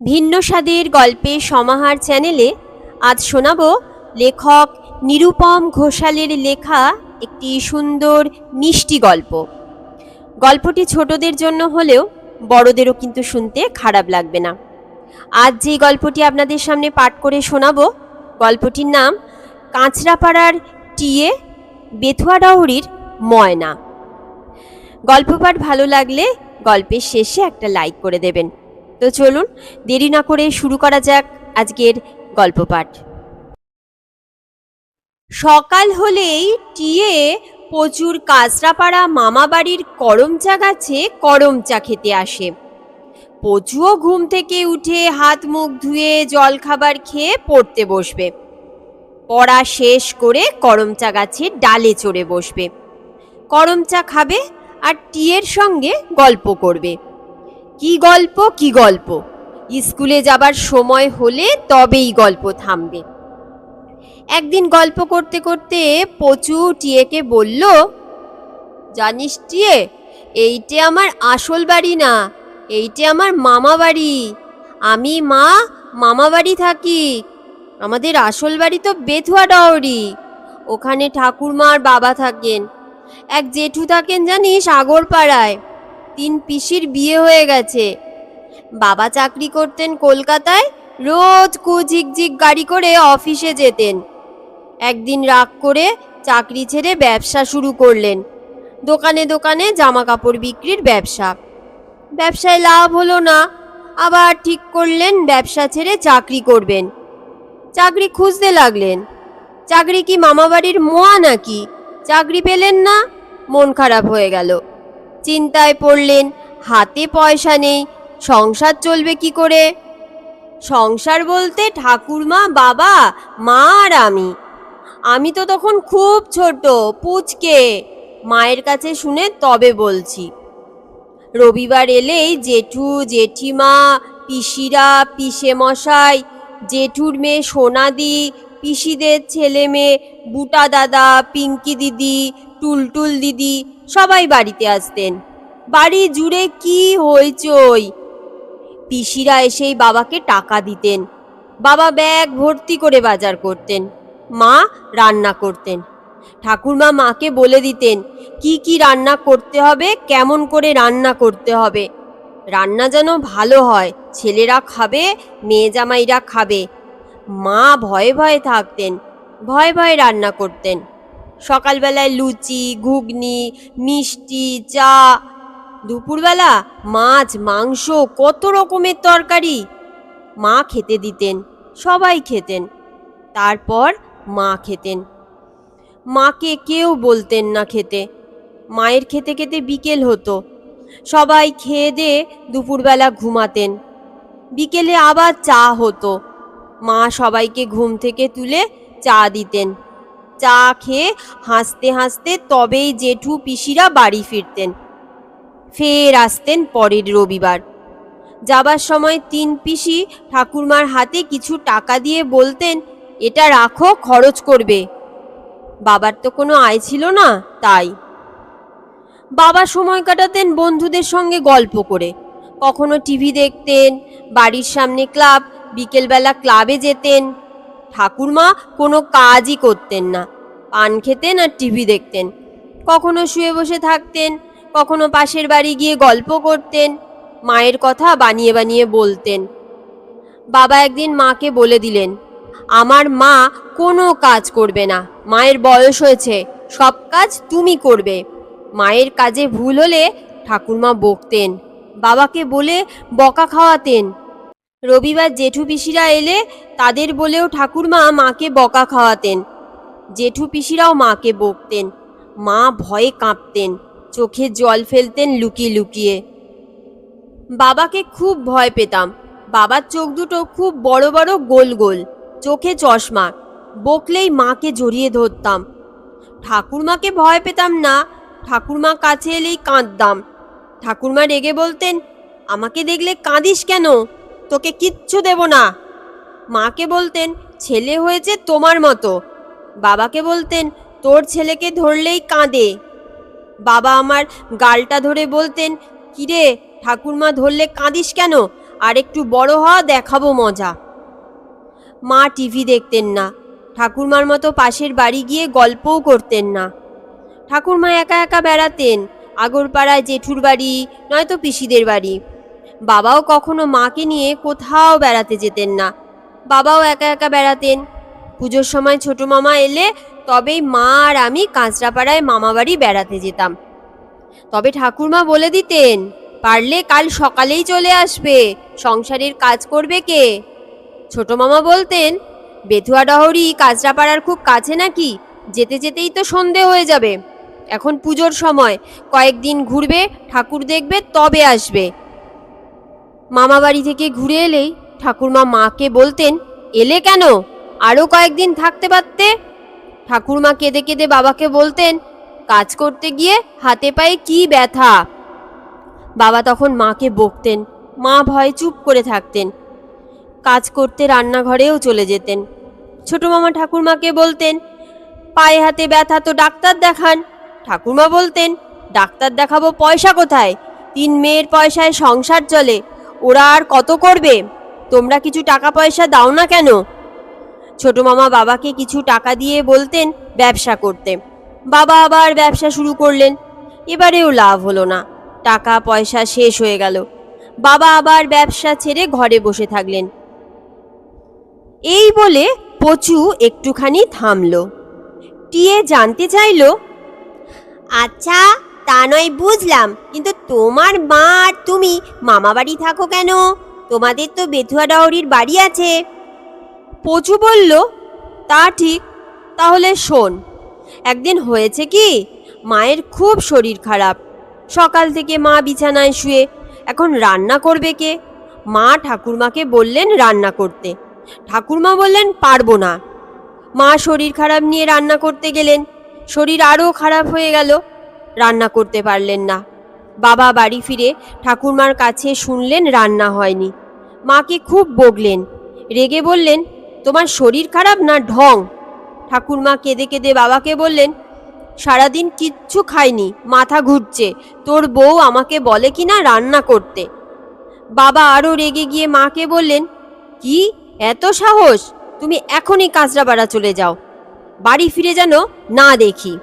ভিন্ন স্বাদের গল্পের সমাহার চ্যানেলে আজ শোনাব লেখক নিরুপম ঘোষালের লেখা একটি সুন্দর মিষ্টি গল্প। গল্পটি ছোটদের জন্য হলেও বড়দেরও কিন্তু শুনতে খারাপ লাগবে না। আজ যে গল্পটি আপনাদের সামনে পাঠ করে শোনাব, গল্পটির নাম কাঁচরাপাড়ার টিয়ে বেথুয়াডাউরির ময়না। গল্প পাঠ ভালো লাগলে গল্পের শেষে একটা লাইক করে দেবেন। তো চলুন দেরি না করে শুরু করা যাক আজকের গল্প পাঠ। সকাল হলেই টিয়ে প্রচুর কাঁচরাপাড়া মামাবাড়ির করমচা গাছে করমচা খেতে আসে। পচুও ঘুম থেকে উঠে হাত মুখ ধুয়ে জলখাবার খেয়ে পড়তে বসবে। পড়া শেষ করে করমচা গাছের ডালে চড়ে বসবে। করমচা খাবে আর টিয়ের সঙ্গে গল্প করবে। কি গল্প, স্কুলে যাবার সময় হলে তবেই গল্প থামবে। একদিন গল্প করতে করতে পচু টিয়েকে বলল, জানিস টিয়ে, এইটে আমার আসল বাড়ি না, এইটে আমার মামা বাড়ি। আমি মামা বাড়ি থাকি। আমাদের আসল বাড়ি তো বেথুয়াডাউরি। ওখানে ঠাকুরমা আর বাবা থাকেন। এক জেঠু থাকেন জানিস আগরপাড়ায়। 3 পিসির বিয়ে হয়ে গেছে। বাবা চাকরি করতেন কলকাতায়, রোজ কুঝিকঝিক গাড়ি করে অফিসে যেতেন। একদিন রাগ করে চাকরি ছেড়ে ব্যবসা শুরু করলেন। দোকানে দোকানে জামা কাপড় বিক্রির ব্যবসা। ব্যবসায় লাভ হলো না, আবার ঠিক করলেন ব্যবসা ছেড়ে চাকরি করবেন। চাকরি খুঁজতে লাগলেন। চাকরি কি মামাবাড়ির মোয়া নাকি? চাকরি পেলেন না, মন খারাপ হয়ে গেল। চিন্তায় পড়লেন, হাতে পয়সা নেই, সংসার চলবে কি করে? সংসার বলতে ঠাকুরমা, বাবা, মা আর আমি তো তখন খুব ছোট, পুচকে। মায়ের কাছে শুনে তবে বলছি। রবিবার এলেই জেঠু, জেঠিমা, পিসিরা, পিসে মশাই, জেঠুর মেয়ে সোনাদি, পিসিদের ছেলে মেয়ে বুটা দাদা, পিঙ্কি দিদি, টুলটুল দিদি সবাই বাড়িতে আসতেন। বাড়ি জুড়ে কি হইচই। পিসিরা এসেই বাবাকে টাকা দিতেন। বাবা ব্যাগ ভর্তি করে বাজার করতেন। মা রান্না করতেন। ঠাকুরমা মাকে বলে দিতেন কি কি রান্না করতে হবে, কেমন করে রান্না করতে হবে। রান্না যেন ভালো হয়, ছেলেরা খাবে, মেয়ে জামাইরা খাবে। মা ভয়ে ভয়ে থাকতেন, ভয়ে ভয়ে রান্না করতেন। সকালবেলায় লুচি, ঘুগনি, মিষ্টি, চা। দুপুরবেলা মাছ, মাংস, কত রকমের তরকারি। মা খেতে দিতেন, সবাই খেতেন। তারপর মা খেতেন। মাকে কেউ বলতেন না খেতে। মায়ের খেতে খেতে বিকেল হতো। সবাই খেয়ে দিয়ে দুপুরবেলা ঘুমাতেন। বিকেলে আবার চা হতো। মা সবাইকে ঘুম থেকে তুলে চা দিতেন। চা খেয়ে হাসতে হাসতে তবেই জেঠু পিসিরা বাড়ি ফিরতেন। ফের আসতেন পরের রবিবার। যাবার সময় 3 পিসি ঠাকুরমার হাতে কিছু টাকা দিয়ে বলতেন, এটা রাখো, খরচ করবে। বাবার তো কোনো আয় ছিল না, তাই। বাবা সময় কাটাতেন বন্ধুদের সঙ্গে গল্প করে। কখনো টিভি দেখতেন। বাড়ির সামনে ক্লাব, বিকেলবেলা ক্লাবে যেতেন। ঠাকুরমা কোনো কাজই করতেন না, পান খেতেন আর টিভি দেখতেন। কখনো শুয়ে বসে থাকতেন, কখনো পাশের বাড়ি গিয়ে গল্প করতেন। মায়ের কথা বানিয়ে বানিয়ে বলতেন। বাবা একদিন মাকে বলে দিলেন, আমার মা কোনো কাজ করবে না, মায়ের বয়স হয়েছে, সব কাজ তুমি করবে। মায়ের কাজে ভুল হলে ঠাকুরমা বকতেন। বাবাকে বলে বকা খাওয়াতেন। রবিবার জেঠু পিসিরা এলে তাদের বলেও ঠাকুরমা মাকে বকা খাওয়াতেন। জেঠু পিসিরাও মাকে বকতেন। মা ভয়ে কাঁপতেন, চোখে জল ফেলতেন লুকিয়ে লুকিয়ে। বাবাকে খুব ভয় পেতাম। বাবার চোখ দুটো খুব বড় বড়, গোল গোল, চোখে চশমা। বকলেই মাকে জড়িয়ে ধরতাম। ঠাকুরমাকে ভয় পেতাম না, ঠাকুরমা কাছে এলেই কাঁদতাম। ঠাকুরমা রেগে বলতেন, আমাকে দেখলে কাঁদিস কেন? তোকে কিচ্ছু দেব না। মাকে বলতেন, ছেলে হয়েছে তোমার মতো। বাবাকে বলতেন, তোর ছেলেকে ধরলেই কাঁদে। বাবা আমার গালটা ধরে বলতেন, কিরে ঠাকুরমা ধরলে কাঁদিস কেন? আর একটু বড় হ, দেখাবো মজা। মা টিভি দেখতেন না, ঠাকুরমার মতো পাশের বাড়ি গিয়ে গল্পও করতেন না। ঠাকুরমা একা একা বেড়াতেন, আগরপাড়ায় জেঠুর বাড়ি নয়তো পিসিদের বাড়ি। বাবাও কখনো মাকে নিয়ে কোথাও বেড়াতে যেতেন না, বাবাও একা একা বেড়াতেন। পুজোর সময় ছোট মামা এলে তবেই মা আর আমি কাঁচরাপাড়ায় মামাবাড়ি বেড়াতে যেতাম। তবে ঠাকুরমা বলে দিতেন, পারলে কাল সকালেই চলে আসবে, সংসারের কাজ করবে কে? ছোট মামা বলতেন, বেথুয়া ডহরি কাঁচরাপাড়ার খুব কাছে নাকি, যেতে যেতেই তো সন্ধে হয়ে যাবে। এখন পুজোর সময়, কয়েকদিন ঘুরবে, ঠাকুর দেখবে, তবে আসবে। মামা বাড়ি থেকে ঘুরে এলেই ঠাকুরমা মাকে বলতেন, এলে কেন, আরও কয়েকদিন থাকতে পারতে। ঠাকুরমা কেঁদে কেঁদে বাবাকে বলতেন, কাজ করতে গিয়ে হাতে পায়ে কি ব্যথা। বাবা তখন মাকে বকতেন, মা ভয়ে চুপ করে থাকতেন। কাজ করতে রান্নাঘরেও চলে যেতেন। ছোট মামা ঠাকুরমাকে বলতেন, পায়ে হাতে ব্যথা তো ডাক্তার দেখান। ঠাকুরমা বলতেন, ডাক্তার দেখাবো, পয়সা কোথায়? 3 মেয়ের পয়সায় সংসার চলে, ওরা আর কত করবে? তোমরা কিছু টাকা পয়সা দাও না কেন? ছোট মামা বাবাকে কিছু টাকা দিয়ে বলতেন ব্যবসা করতে। বাবা আবার ব্যবসা শুরু করলেন। এবারেও লাভ হলো না, টাকা পয়সা শেষ হয়ে গেল। বাবা আবার ব্যবসা ছেড়ে ঘরে বসে থাকলেন। এই বলে পচু একটুখানি থামল। টিয়ে জানতে চাইল, আচ্ছা তা নয় বুঝলাম, কিন্তু তোমার মা আর তুমি মামা বাড়ি থাকো কেন? তোমাদের তো বেথুয়া ডহরির বাড়ি আছে। পচু বলল, তা ঠিক, তাহলে শোন। একদিন হয়েছে কি, মায়ের খুব শরীর খারাপ। সকাল থেকে মা বিছানায় শুয়ে, এখন রান্না করবে কে? মা ঠাকুরমাকে বললেন রান্না করতে। ঠাকুরমা বললেন পারবো না। মা শরীর খারাপ নিয়ে রান্না করতে গেলেন, শরীর আরও খারাপ হয়ে গেল, রান্না করতে পারলেন না। বাবা বাড়ি ফিরে ঠাকুরমার কাছে শুনলেন রান্না হয়নি। মাকে খুব বকলেন, রেগে বললেন, তোমার শরীর খারাপ না ঢং? ঠাকুরমা কেঁদে কেঁদে বাবাকে বললেন, সারাদিন কিচ্ছু খাইনি, মাথা ঘুরছে, তোর বউ আমাকে বলে কিনা রান্না করতে। বাবা আরও রেগে গিয়ে মাকে বললেন, কি এত সাহস, তুমি এখনই কাঁচরাপাড়া চলে যাও, বাড়ি ফিরে যেন না দেখি।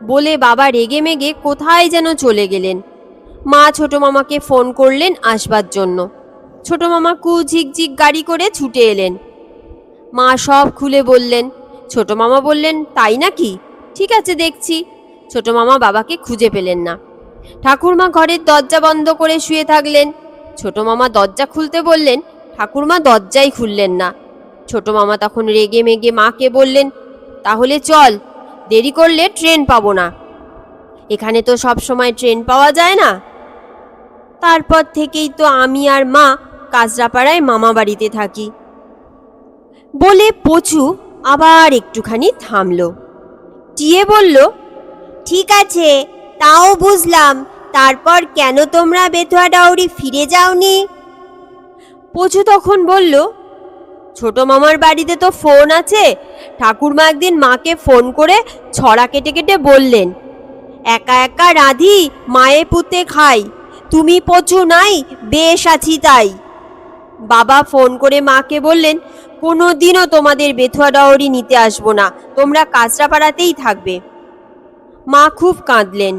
বলে বাবা রেগে মেগে কোথায় যেন চলে গেলেন। মা ছোট মামাকে ফোন করলেন আসবার জন্য। ছোট মামা ঝিকঝিক গাড়ি করে ছুটে এলেন। মা সব খুলে বললেন। ছোট মামা বললেন, তাই নাকি, ঠিক আছে দেখছি। ছোট মামা বাবাকে খুঁজে পেলেন না। ঠাকুরমা ঘরের দরজা বন্ধ করে শুয়ে থাকলেন। ছোট মামা দরজা খুলতে বললেন, ঠাকুরমা দরজাই খুললেন না। ছোট মামা তখন রেগে মেগে মাকে বললেন, তাহলে চল, দেরি করলে ট্রেন পাবো না। এখানে তো সব সময় ট্রেন পাওয়া যায় না। তারপর থেকেই তো আমি আর মা কাঁচরাপাড়ায় মামা বাড়িতে থাকি। বলে পচু আবার একটুখানি থামল। টিয়ে বলল, ঠিক আছে, তাও বুঝলাম, তারপর কেন তোমরা বেথুয়া ডহরি ফিরে যাওনি? পচু তখন বলল, ছোট মামার বাড়িতে তো ফোন আছে। ঠাকুরমা একদিন মাকে ফোন করে ছড়া কেটে কেটে বললেন, একা একা রাঁধি, মায়ে পুঁতে খাই, তুমি পচু নাই, বেশ আছি তাই। বাবা ফোন করে মাকে বললেন, কোনো দিনও তোমাদের বেথুয়া ডহরি নিতে আসবো না, তোমরা কাঁচরাপাড়াতেই থাকবে। মা খুব কাঁদলেন।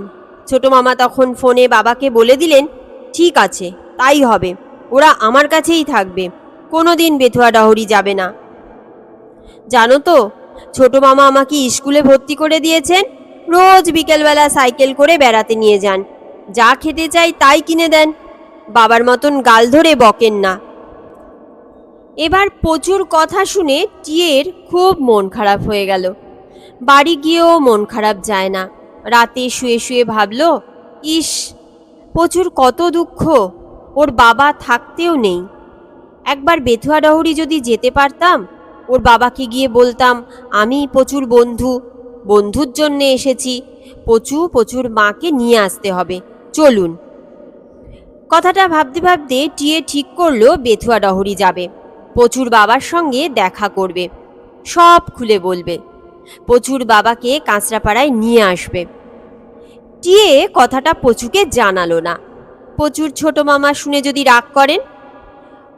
ছোট মামা তখন ফোনে বাবাকে বলে দিলেন, ঠিক আছে, তাই হবে, ওরা আমার কাছেই থাকবে, কোনো দিন বেথুয়া ডহরি যাবে না। জানো তো, ছোট মামা আমাকে স্কুলে ভর্তি করে দিয়েছেন। রোজ বিকেলবেলা সাইকেল করে বেড়াতে নিয়ে যান, যা খেতে চাই তাই কিনে দেন, বাবার মতন গাল ধরে বকেন না। এবার পচুর কথা শুনে টিয়ের খুব মন খারাপ হয়ে গেল। বাড়ি গিয়েও মন খারাপ যায় না। রাতে শুয়ে শুয়ে ভাবল, ইস, পচুর কত দুঃখ, ওর বাবা থাকতেও নেই। একবার বেথুয়া ডহরি যদি যেতে পারতাম, ওর বাবাকে গিয়ে বলতাম, আমি পচুর বন্ধু, বন্ধুর জন্যে এসেছি, পচুর মাকে নিয়ে আসতে হবে, চলুন। কথাটা ভাবতে ভাবতে টিয়ে ঠিক করলো বেথুয়া ডহরি যাবে, পচুর বাবার সঙ্গে দেখা করবে, সব খুলে বলবে, পচুর বাবাকে কাঁচরাপাড়ায় নিয়ে আসবে। টিয়ে কথাটা পচুকে জানালো না। পচুর ছোট মামা শুনে যদি রাগ করেন,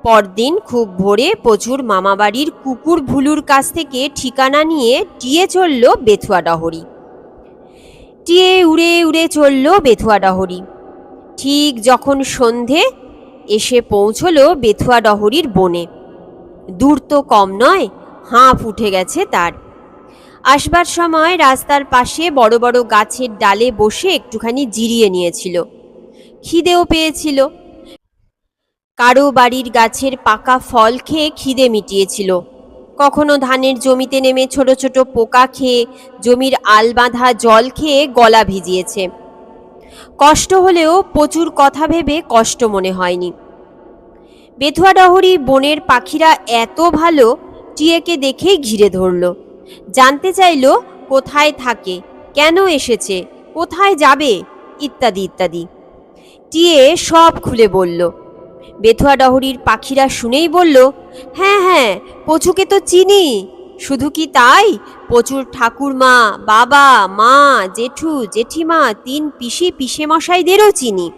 পরদিন খুব ভোরে পচুর মামাবাড়ির কুকুর ভুলুর কাছ থেকে ঠিকানা নিয়ে টিয়ে চলল বেথুয়া ডহরি। টিয়ে উড়ে উড়ে চলল বেথুয়া ডহরি। ঠিক যখন সন্ধে এসে পৌঁছল বেথুয়া ডহরির বনে। দূর তো কম নয়, হাঁফ উঠে গেছে তার। আসবার সময় রাস্তার পাশে বড় বড় গাছের ডালে বসে একটুখানি জিরিয়ে নিয়েছিল। খিদেও পেয়েছিল। কারো বাড়ির গাছের পাকা ফল খেয়ে খিদে মিটিয়েছিল, কখনো ধানের জমিতে নেমে ছোট ছোট পোকা খেয়ে, জমির আল বাঁধা জল খেয়ে গলা ভিজিয়েছে। কষ্ট হলেও প্রচুর কথা ভেবে কষ্ট মনে হয়নি। বেথুয়া ডহরি বনের পাখিরা এত ভালো, টিয়েকে দেখেই ঘিরে ধরল। জানতে চাইল কোথায় থাকে, কেন এসেছে, কোথায় যাবে, ইত্যাদি ইত্যাদি। টিয়ে সব খুলে বলল। বেথুয়া ডহরির পাখিরা শুনেই বলল, হ্যাঁ হ্যাঁ, পচুকে তো চিনি। শুধু কি তাই, পচুর ঠাকুরমা, বাবা, মা, জেঠু, জেঠিমা, 3 পিসি পিসেমশাইদেরও চিনি।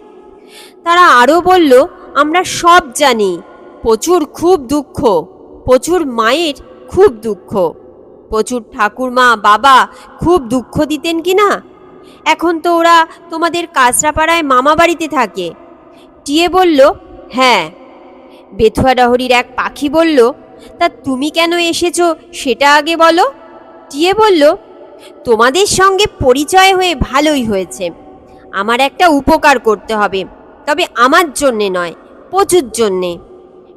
তারা আরও বলল, আমরা সব জানি। পচুর খুব দুঃখ, পচুর মায়ের খুব দুঃখ। পচুর ঠাকুরমা, বাবা খুব দুঃখ দিতেন কি না? এখন তো ওরা তোমাদের কাঁচরাপাড়ায় মামা বাড়িতে থাকে। টিয়ে বলল, হ্যাঁ। বেথুয়া ডহরির এক পাখি বলল, তা তুমি কেন এসেছো সেটা আগে বলো। টিয়ে বলল, তোমাদের সঙ্গে পরিচয় হয়ে ভালোই হয়েছে। আমার একটা উপকার করতে হবে, তবে আমার জন্যে নয়, পচুর জন্যে।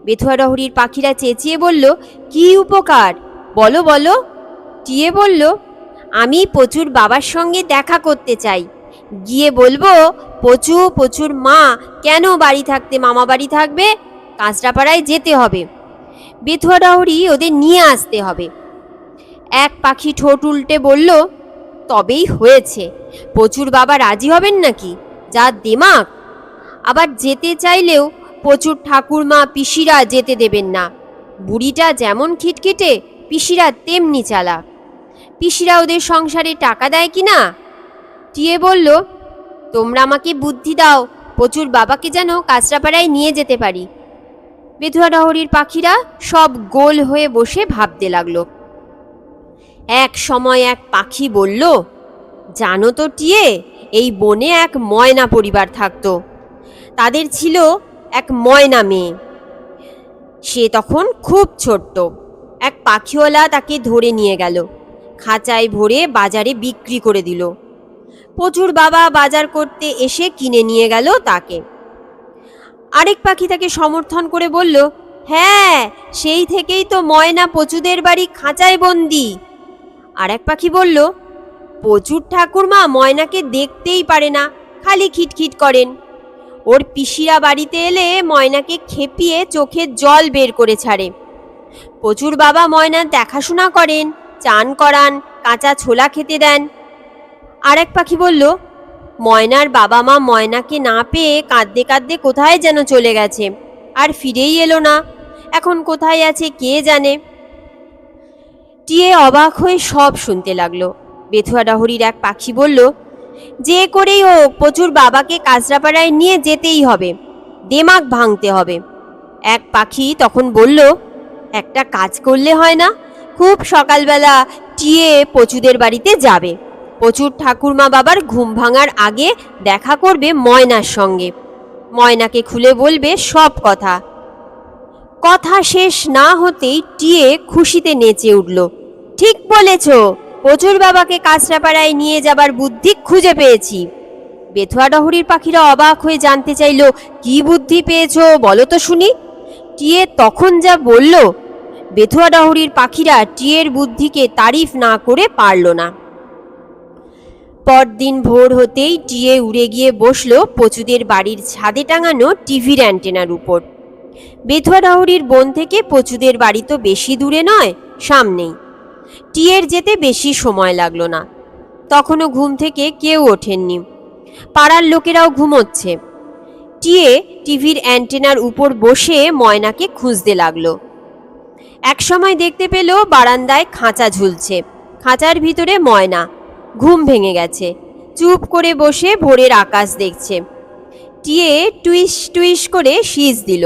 বেথুয়া ডহরির পাখিরা চেঁচিয়ে বলল, কি উপকার, বলো বলো। টিয়ে বলল, আমি পচুর বাবার সঙ্গে দেখা করতে চাই। গিয়ে বলবো, পচু, পচুর মা কেন বাড়ি থাকতে মামা বাড়ি থাকবে, কাঁচরাপাড়ায় যেতে হবে। বেথুয়া ডহরি ওদের নিয়ে আসতে হবে। এক পাখি ঠোঁট উল্টে বলল, তবেই হয়েছে, পচুর বাবা রাজি হবেন নাকি, যা দেমাক। আবার যেতে চাইলেও পচুর ঠাকুরমা পিসিরা যেতে দেবেন না। বুড়িটা যেমন খিটখিটে, পিসিরা তেমনি চালাক। পিসিরা ওদের সংসারে টাকা দেয় কি না? টিয়ে বলল, তোমরা আমাকে বুদ্ধি দাও, পচুর বাবাকে যেন কাঁচরাপাড়ায় নিয়ে যেতে পারি। বেথুয়া ডহরির পাখিরা সব গোল হয়ে বসে ভাবতে লাগলো। এক সময় এক পাখি বলল, জানো তো টিয়ে, এই বনে এক ময়না পরিবার থাকতো। তাদের ছিল এক ময়না মেয়ে। সে তখন খুব ছোট্ট। এক পাখিওয়ালা তাকে ধরে নিয়ে গেল, খাঁচায় ভরে বাজারে বিক্রি করে দিল। পচুর বাবা বাজার করতে এসে কিনে নিয়ে গেল তাকে। আরেক পাখি তাকে সমর্থন করে বলল, হ্যাঁ, সেই থেকেই তো ময়না পচুদের বাড়ি খাঁচায় বন্দি। আর এক পাখি বলল, পচুর ঠাকুরমা ময়নাকে দেখতেই পারে না, খালি খিটখিট করেন। ওর পিসিরা বাড়িতে এলে ময়নাকে খেপিয়ে চোখের জল বের করে ছাড়ে। পচুর বাবা ময়নার দেখাশোনা করেন, চান করান, কাঁচা ছোলা খেতে দেন। আর এক পাখি বলল, ময়নার বাবা মা ময়নাকে না পেয়ে কাঁদতে কাঁদতে কোথায় যেন চলে গেছে, আর ফিরেই এলো না। এখন কোথায় আছে কে জানে। টিয়ে অবাক হয়ে সব শুনতে লাগলো। বেথুয়া ডহরির এক পাখি বলল, যে করেই হোক পচুর বাবাকে কাঁচরাপাড়ায় নিয়ে যেতেই হবে, দেমাগ ভাঙতে হবে। এক পাখি তখন বলল, একটা কাজ করলে হয় না? খুব সকালবেলা টিয়ে পচুদের বাড়িতে যাবে। পচুর ঠাকুরমা বাবার ঘুম ভাঙার আগে দেখা করবে ময়নার সঙ্গে। ময়নাকে খুলে বলবে সব কথা। কথা শেষ না হতেই টিয়ে খুশিতে নেচে উঠল, ঠিক বলেছ, পচুর বাবাকে কাঁচরাপাড়ায় নিয়ে যাবার বুদ্ধি খুঁজে পেয়েছি। বেথুয়া ডহরির পাখিরা অবাক হয়ে জানতে চাইল, কি বুদ্ধি পেয়েছো বলো তো শুনি। টিয়ে তখন যা বলল, বেথুয়া ডহরির পাখিরা টিয়ের বুদ্ধিকে তারিফ না করে পারল না। পরদিন ভোর হতেই টিয়ে উড়ে গিয়ে বসল পচুদের বাড়ির ছাদে টাঙানো টিভির অ্যান্টেনার উপর। বেথুয়া ডহরির বন থেকে পচুদের বাড়ি তো বেশি দূরে নয়, সামনেই। টিয়ের যেতে বেশি সময় লাগলো না। তখনও ঘুম থেকে কেউ ওঠেননি, পাড়ার লোকেরাও ঘুমোচ্ছে। টিয়ে টিভির অ্যান্টেনার উপর বসে ময়নাকে খুঁজতে লাগলো। একসময় দেখতে পেল বারান্দায় খাঁচা ঝুলছে, খাঁচার ভিতরে ময়না। ঘুম ভেঙে গেছে, চুপ করে বসে ভোরের আকাশ দেখছে। টিয়ে টুইস টুইস করে শীষ দিল।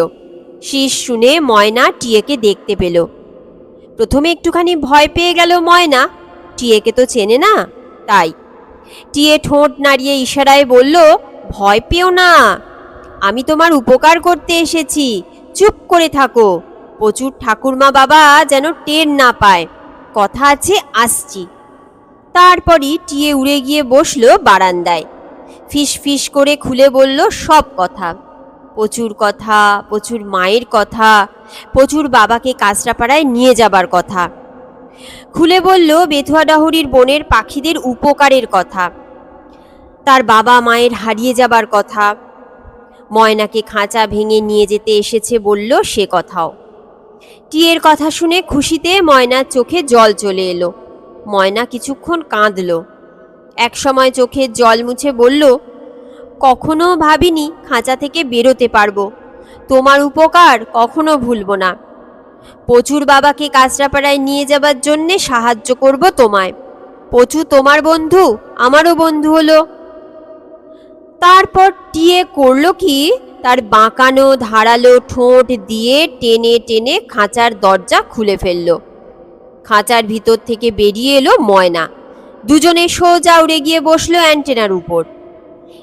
শীষ শুনে ময়না টিয়েকে দেখতে পেল। প্রথমে একটুখানি ভয় পেয়ে গেল ময়না, টিয়েকে তো চেনে না তাই। টিয়ে ঠোঁট নাড়িয়ে ইশারায় বলল, ভয় পেও না, আমি তোমার উপকার করতে এসেছি, চুপ করে থাকো। প্রচুর ঠাকুরমা বাবা যেন টের না পায়, কথা আছে, আসছি। তারপরই টিয়ে উড়ে গিয়ে বসলো বারান্দায়। ফিস ফিস করে খুলে বলল সব কথা, প্রচুর কথা, প্রচুর মায়ের কথা, প্রচুর বাবাকে কাঁচরাপাড়ায় নিয়ে যাবার কথা। খুলে বলল বেথুয়াডাহরির বনের পাখিদের উপকারের কথা, তার বাবা মায়ের হারিয়ে যাবার কথা, ময়নাকে খাঁচা ভেঙে নিয়ে যেতে এসেছে বলল সে কথাও। টিয়ের কথা শুনে খুশিতে ময়নার চোখে জল চলে এলো। ময়না কিছুক্ষণ কাঁদল, একসময় চোখের জল মুছে বলল, কখনো ভাবিনি খাঁচা থেকে বেরোতে পারবো, তোমার উপকার কখনো ভুলবো না। প্রচুর বাবাকে কাঁচরাপাড়ায় নিয়ে যাবার জন্যে সাহায্য করব তোমায়। পচু তোমার বন্ধু, আমারও বন্ধু হলো। তারপর টিয়ে করল কি, তার বাঁকানো ধারালো ঠোঁট দিয়ে টেনে টেনে খাঁচার দরজা খুলে ফেলল। খাঁচার ভিতর থেকে বেরিয়ে এলো ময়না। দুজনে সোজা উড়ে গিয়ে বসলো অ্যান্টেনার উপর।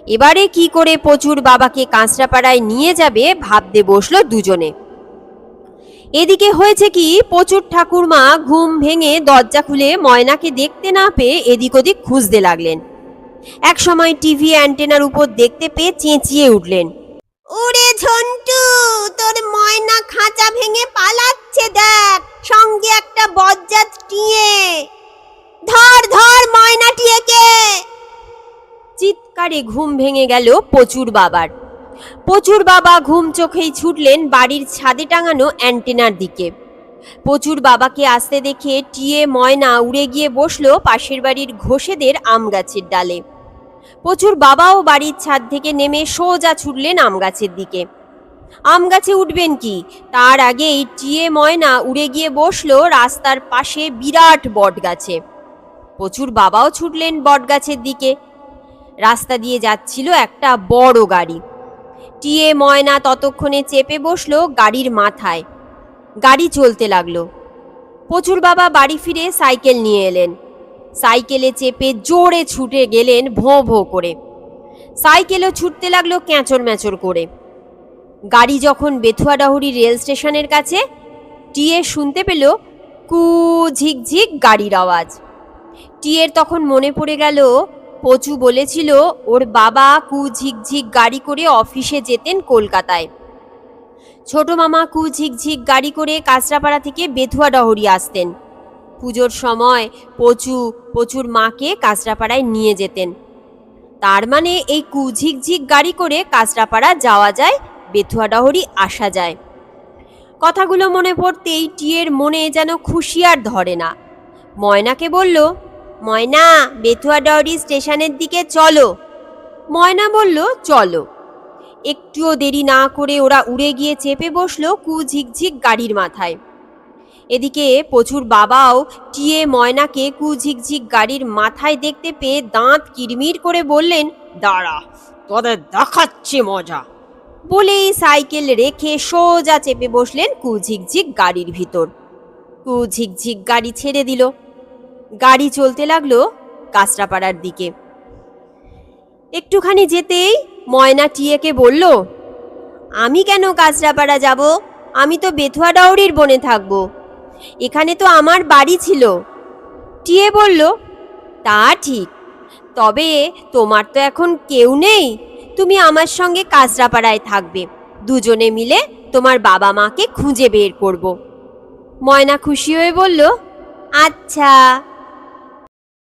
এবারে কি করে প্রচুর বাবাকে কাঁচরাপাড়ায় নিয়ে যাবে ভাবতে বসলো দুজনে। এদিকে হয়েছে কি, প্রচুর ঠাকুরমা ঘুম ভেঙে দরজা খুলে ময়নাকে দেখতে না পেয়ে এদিক ওদিক খুঁজতে লাগলেন। এক সময় টিভি অ্যান্টেনার উপর দেখতে পেয়ে চেঁচিয়ে উঠলেন, ওরে ঝন্টু, তোর ময়না খাঁচা ভেঙে পালাচ্ছে, দেখ সঙ্গে একটা বজ্জাত টিয়ে, ধর ধর ময়না টিয়েকে। চিৎকারে ঘুম ভেঙে গেল প্রচুর বাবার। প্রচুর বাবা ঘুম চোখেই ছুটলেন বাড়ির ছাদে টাঙানো অ্যান্টেনার দিকে। প্রচুর বাবাকে আসতে দেখে টিয়ে ময়না উড়ে গিয়ে বসলো পাশের বাড়ির ঘোষেদের আম গাছের ডালে। প্রচুর বাবাও বাড়ির ছাদ থেকে নেমে সোজা ছুটলেন আম গাছের দিকে। আম গাছে উঠবেন কি, তার আগেই টিয়ে ময়না উড়ে গিয়ে বসলো রাস্তার পাশে বিরাট বট গাছে। প্রচুর বাবাও ছুটলেন বট গাছের দিকে। রাস্তা দিয়ে যাচ্ছিল একটা বড় গাড়ি। টিয়ে ময়না ততক্ষণে চেপে বসলো গাড়ির মাথায়। গাড়ি চলতে লাগলো। প্রচুর বাবা বাড়ি ফিরে সাইকেল নিয়ে এলেন। সাইকেলে চেপে জোরে ছুটে গেলেন ভোঁ ভোঁ করে। সাইকেলও ছুটতে লাগলো ক্যাঁচর ম্যাচর করে। গাড়ি যখন বেথুয়াডাহরি রেল স্টেশনের কাছে, টিয়ে শুনতে পেল কু ঝিকঝিক গাড়ির আওয়াজ। টিয়ের তখন মনে পড়ে গেল পচু বলেছিল ওর বাবা কু ঝিকঝিক গাড়ি করে অফিসে যেতেন কলকাতায়। ছোট মামা কু ঝিকঝিক গাড়ি করে কাঁচরাপাড়া থেকে বেথুয়াডাহরি আসতেন। পুজোর সময় পচুর মাকে কাঁচরাপাড়ায় নিয়ে যেতেন। তার মানে এই কু ঝিকঝিক গাড়ি করে কাঁচরাপাড়া যাওয়া যায়, বেথুয়াডাহরি আসা যায়। কথাগুলো মনে পড়তেই টিয়ের মনে যেন খুশি আর ধরে না। ময়নাকে বলল, ময়না, বেথুয়াডাহরি স্টেশনের দিকে চলো। ময়না বলল, চলো। একটুও দেরি না করে ওরা উড়ে গিয়ে চেপে বসলো কু ঝিকঝিক গাড়ির মাথায়। এদিকে প্রচুর বাবাও টিয়ে ময়নাকে কু ঝিকঝিক গাড়ির মাথায় দেখতে পেয়ে দাঁত কিরমির করে বললেন, দাঁড়া, তোদের দেখাচ্ছি মজা। বলেই সাইকেল রেখে সোজা চেপে বসলেন কু ঝিকঝিক গাড়ির ভিতর। কু ঝিকঝিক গাড়ি ছেড়ে দিল। গাড়ি চলতে লাগলো কাঁচরাপাড়ার দিকে। একটুখানি যেতেই ময়না টিয়েকে বলল, আমি কেন কাঁচরাপাড়া যাব, আমি তো বেথুয়াডাহরির বনে থাকবো, এখানে তো আমার বাড়ি ছিল। টিয়ে বলল, তা ঠিক, তবে তোমার তো এখন কেউ নেই, তুমি আমার সঙ্গে কাঁচরাপাড়ায় থাকবে, দুজনে মিলে তোমার বাবা মাকে খুঁজে বের করব। ময়না খুশি হয়ে বলল, আচ্ছা।